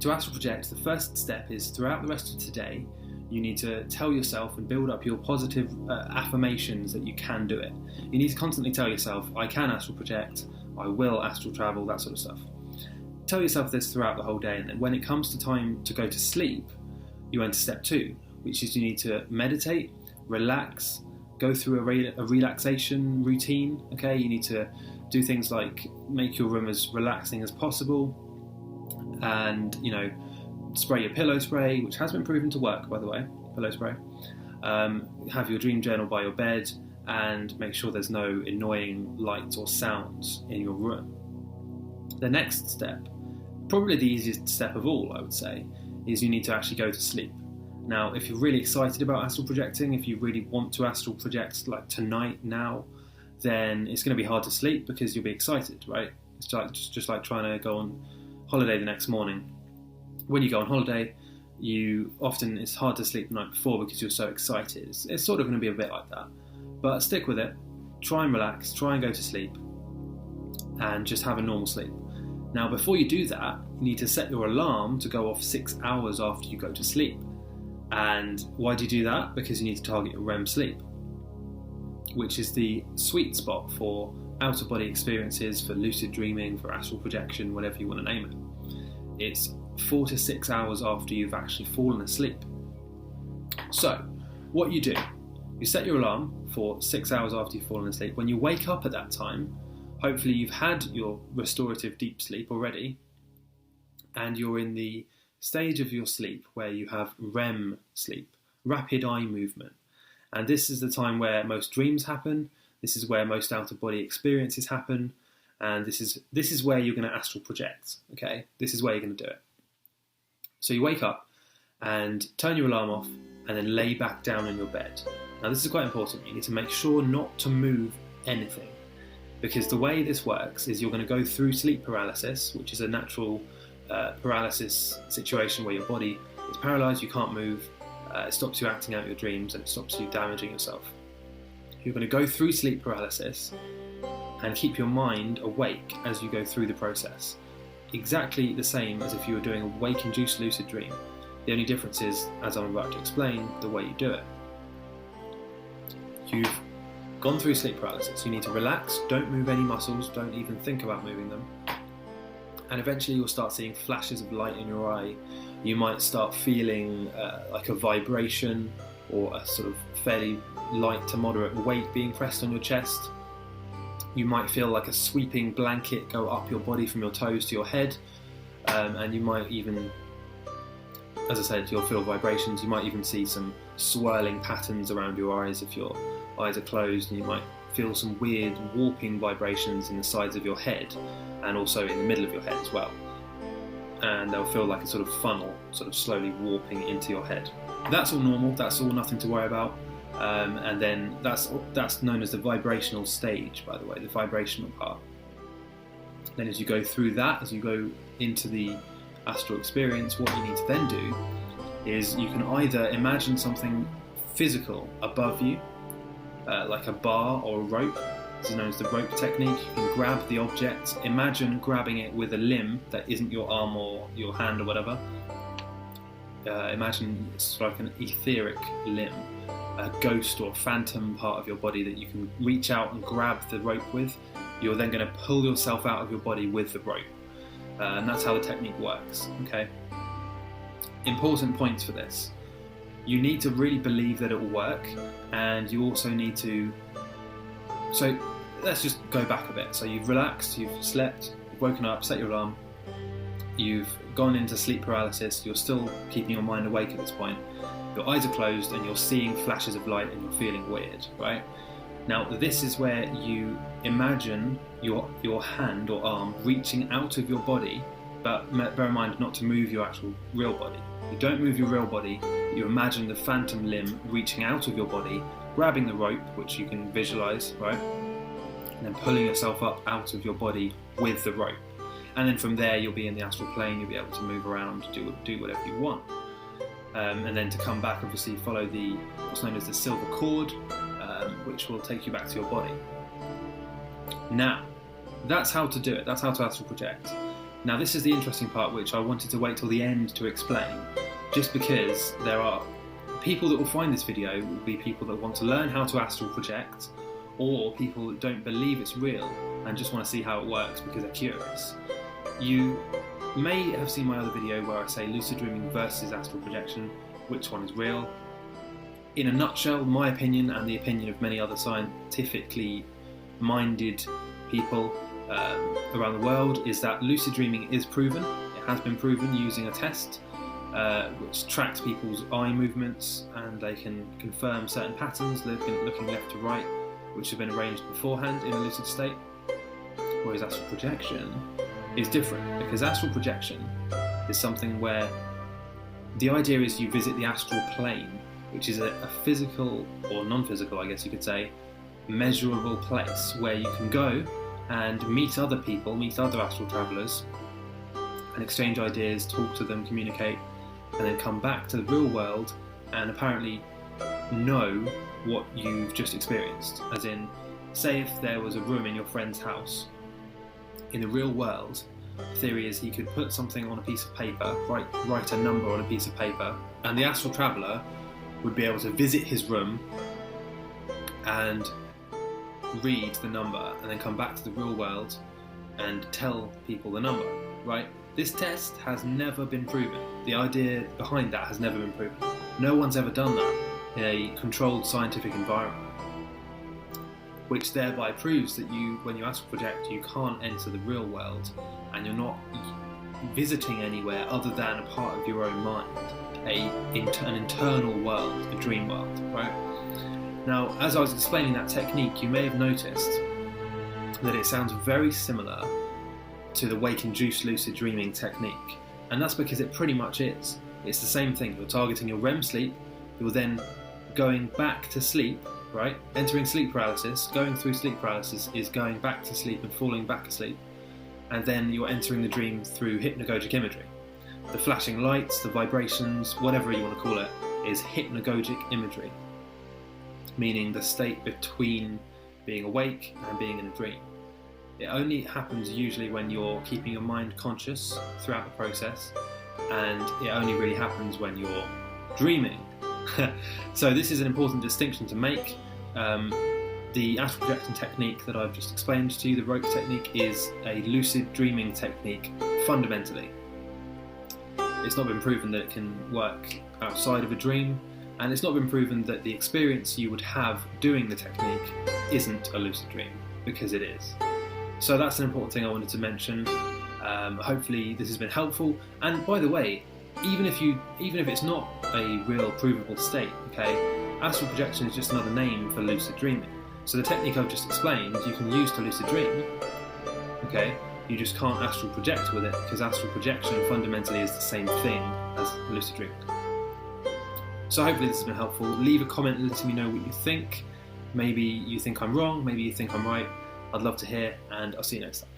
To astral project, the first step is throughout the rest of today, you need to tell yourself and build up your positive affirmations that you can do it. You need to constantly tell yourself, I can astral project, I will astral travel, that sort of stuff. Tell yourself this throughout the whole day, and then when it comes to time to go to sleep, you enter step 2, which is you need to meditate, relax, go through a relaxation routine. Okay, you need to do things like make your room as relaxing as possible, and spray your pillow spray, which has been proven to work, by the way, pillow spray. Have your dream journal by your bed, and make sure there's no annoying lights or sounds in your room. The next step, probably the easiest step of all, I would say, is you need to actually go to sleep. Now, if you're really excited about astral projecting, if you really want to astral project like tonight, now, then it's going to be hard to sleep because you'll be excited, right? It's just like trying to go on holiday the next morning. When you go on holiday, it's hard to sleep the night before because you're so excited. It's sort of going to be a bit like that. But stick with it, try and relax, try and go to sleep, and just have a normal sleep. Now, before you do that, you need to set your alarm to go off 6 hours after you go to sleep. And why do you do that? Because you need to target your REM sleep, which is the sweet spot for out-of-body experiences, for lucid dreaming, for astral projection, whatever you want to name it. It's 4 to 6 hours after you've actually fallen asleep. So, what you do, you set your alarm for 6 hours after you've fallen asleep. When you wake up at that time, hopefully you've had your restorative deep sleep already, and you're in the stage of your sleep where you have REM sleep, rapid eye movement. And this is the time where most dreams happen, this is where most out-of-body experiences happen, and this is where you're going to astral project, okay? This is where you're going to do it. So you wake up and turn your alarm off and then lay back down in your bed. Now this is quite important. You need to make sure not to move anything, because the way this works is you're going to go through sleep paralysis, which is a natural paralysis situation where your body is paralysed, you can't move, it stops you acting out your dreams and it stops you damaging yourself. You're going to go through sleep paralysis and keep your mind awake as you go through the process. Exactly the same as if you were doing a wake-induced lucid dream. The only difference is, as I'm about to explain, the way you do it. You've gone through sleep paralysis. You need to relax, don't move any muscles, don't even think about moving them. And eventually you'll start seeing flashes of light in your eye. You might start feeling like a vibration or a sort of fairly light to moderate weight being pressed on your chest. You might feel like a sweeping blanket go up your body from your toes to your head, and you might even, as I said, you'll feel vibrations. You might even see some swirling patterns around your eyes if your eyes are closed, and you might feel some weird warping vibrations in the sides of your head and also in the middle of your head as well. And they'll feel like a sort of funnel, sort of slowly warping into your head. That's all normal, that's all nothing to worry about. And then that's known as the vibrational stage, by the way, the vibrational part. Then as you go through that, as you go into the astral experience, what you need to then do is you can either imagine something physical above you, like a bar or a rope. This is known as the rope technique. You can grab the object, imagine grabbing it with a limb that isn't your arm or your hand or whatever. Imagine it's like an etheric limb, a ghost or phantom part of your body that you can reach out and grab the rope with. You're then going to pull yourself out of your body with the rope. And that's how the technique works, okay? Important points for this. You need to really believe that it will work, and you also need to... So let's just go back a bit. So you've relaxed, you've slept, you've woken up, set your alarm, you've gone into sleep paralysis, you're still keeping your mind awake at this point, your eyes are closed and you're seeing flashes of light and you're feeling weird, right? Now this is where you imagine your hand or arm reaching out of your body, but bear in mind not to move your actual real body. You don't move your real body, you imagine the phantom limb reaching out of your body, grabbing the rope, which you can visualize, right? And then pulling yourself up out of your body with the rope. And then from there you'll be in the astral plane, you'll be able to move around, do whatever you want. And then to come back, obviously follow what's known as the silver cord, which will take you back to your body. Now, that's how to do it, that's how to astral project. Now this is the interesting part, which I wanted to wait till the end to explain, just because there are people that will find this video will be people that want to learn how to astral project, or people that don't believe it's real and just want to see how it works because they're curious. You may have seen my other video where I say lucid dreaming versus astral projection, which one is real. In a nutshell, my opinion and the opinion of many other scientifically minded people around the world is that lucid dreaming is proven. It has been proven using a test which tracks people's eye movements, and they can confirm certain patterns looking left to right, which have been arranged beforehand in a lucid state. Whereas astral projection is different, because astral projection is something where the idea is you visit the astral plane, which is a physical, or non-physical I guess you could say, measurable place where you can go and meet other people, meet other astral travellers, and exchange ideas, talk to them, communicate, and then come back to the real world and apparently know what you've just experienced. As in, say if there was a room in your friend's house, in the real world, the theory is he could put something on a piece of paper, write a number on a piece of paper, and the astral traveller would be able to visit his room and read the number and then come back to the real world and tell people the number, right? This test has never been proven. The idea behind that has never been proven. No one's ever done that in a controlled scientific environment, which thereby proves that when you astral project, you can't enter the real world and you're not visiting anywhere other than a part of your own mind, an internal world, a dream world, right? Now, as I was explaining that technique, you may have noticed that it sounds very similar to the wake-induced lucid dreaming technique, and that's because it pretty much is. It's the same thing. You're targeting your REM sleep, you're then going back to sleep, right? Entering sleep paralysis, going through sleep paralysis is going back to sleep and falling back asleep, and then you're entering the dream through hypnagogic imagery. The flashing lights, the vibrations, whatever you want to call it, is hypnagogic imagery, meaning the state between being awake and being in a dream. It only happens usually when you're keeping your mind conscious throughout the process, and it only really happens when you're dreaming. So this is an important distinction to make. The astral projection technique that I've just explained to you, the rope technique, is a lucid dreaming technique fundamentally. It's not been proven that it can work outside of a dream, and it's not been proven that the experience you would have doing the technique isn't a lucid dream, because it is. So that's an important thing I wanted to mention. Hopefully this has been helpful. And by the way, even if it's not a real provable state, okay, astral projection is just another name for lucid dreaming. So the technique I've just explained you can use to lucid dream, okay? You just can't astral project with it, because astral projection fundamentally is the same thing as lucid dreaming. So hopefully this has been helpful. Leave a comment letting me know what you think. Maybe you think I'm wrong, maybe you think I'm right. I'd love to hear, and I'll see you next time.